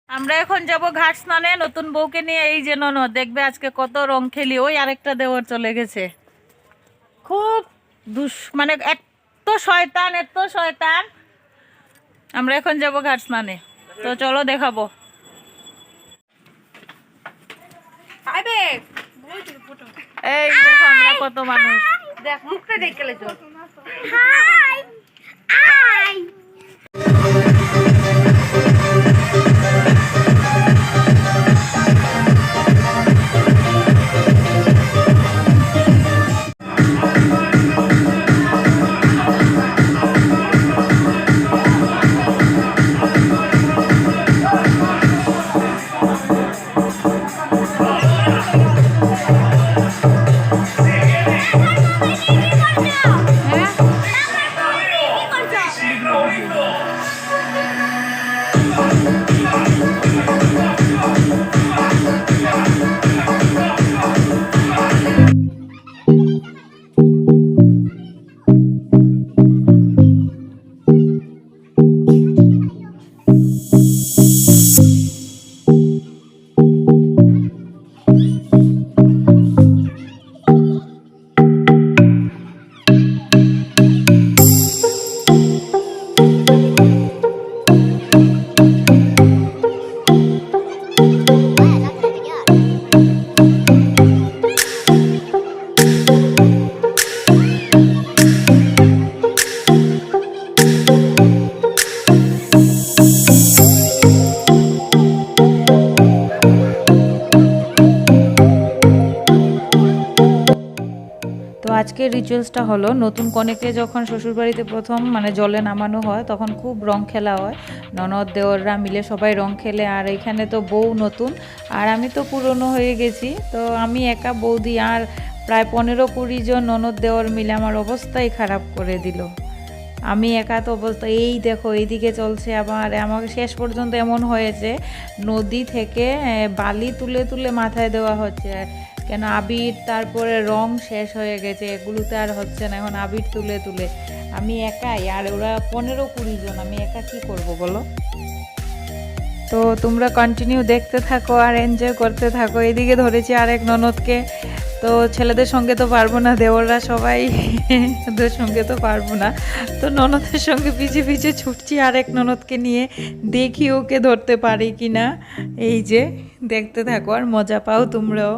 আমরা এখন যাব ঘাট স্নানে নতুন বউকে নিয়ে। এই যে ননদ দেখবে আজকে কত রং খেলি। ওই আরেকটা দেওর চলে গেছে, খুব মানে এত শয়তান এত শয়তান। আমরা এখন যাব ঘাট স্নানে, তো চলো দেখাবো। এই দেখো আমরা কত মানুষ, দেখ মুখটা দেখে লেছো। তো আজকের রিচুয়ালসটা হলো, নতুন কনেকে যখন শ্বশুরবাড়িতে প্রথম মানে জলে নামানো হয় তখন খুব রং খেলা হয়, ননদ দেওররা মিলে সবাই রং খেলে। আর এখানে তো বউ নতুন আর আমি তো পুরনো হয়ে গেছি, তো আমি একা বৌদি আর প্রায় 15-20 জন ননদ দেওর মিলে আমার অবস্থাই খারাপ করে দিল। আমি একা তো অবস্থা, এই দেখো এইদিকে চলছে। আবার আমাকে শেষ পর্যন্ত এমন হয়েছে নদী থেকে বালি তুলে তুলে মাথায় দেওয়া হচ্ছে, কেন আবির তারপরে রং শেষ হয়ে গেছে, এগুলোতে আর হচ্ছে না, এখন আবির তুলে তুলে। আমি একাই, আর ওরা 15-20 জন, আমি একা কি করব বলো। তো তোমরা কন্টিনিউ দেখতে থাকো আর এনজয় করতে থাকো। এদিকে ধরেছি আরেক ননদকে, তো ছেলেদের সঙ্গে তো পারবো না, দেওররা সবাই ওদের সঙ্গে তো পারবো না, তো ননদের সঙ্গে পিছিয়ে পিছিয়ে ছুটছি আরেক ননদকে নিয়ে, দেখি ওকে ধরতে পারি কি না। এই যে দেখতে থাকো আর মজা পাও তোমরাও।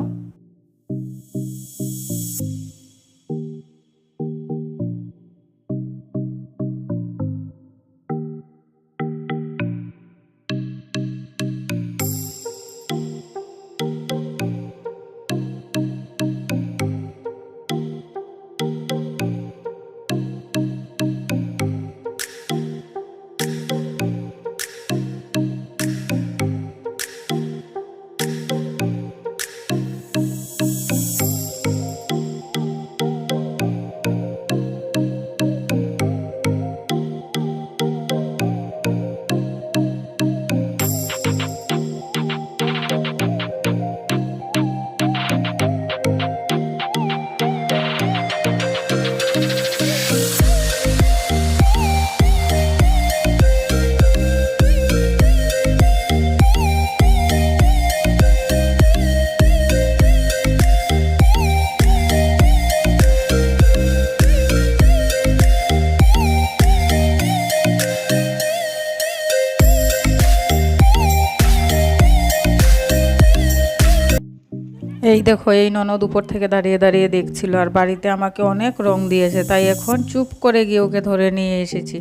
এই দেখো এই ননদ উপর থেকে দাঁড়িয়ে দাঁড়িয়ে দেখছিল, আর বাড়িতে আমাকে অনেক রং দিয়েছে, তাই এখন চুপ করে গিয়ে ওকে ধরে নিয়ে এসেছি।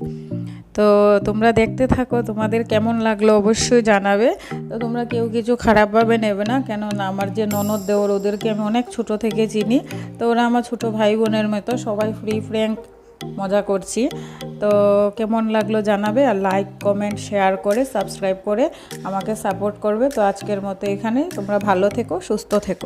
তো তোমরা দেখতে থাকো, তোমাদের কেমন লাগলো অবশ্যই জানাবে। তো তোমরা কেউ কিছু খারাপভাবে নেবে না, কেননা আমার যে ননদ দেওর ওদেরকে আমি অনেক ছোট থেকে চিনি, তো ওরা আমার ছোট ভাই বোনের মতো, সবাই ফ্রি ফ্র্যাঙ্ক মজা করছি। তো কেমন লাগলো জানাবে, আর লাইক কমেন্ট শেয়ার করে সাবস্ক্রাইব করে আমাকে সাপোর্ট করবে। তো আজকের মতো এখানে, তোমরা ভালো থেকো সুস্থ থেকো।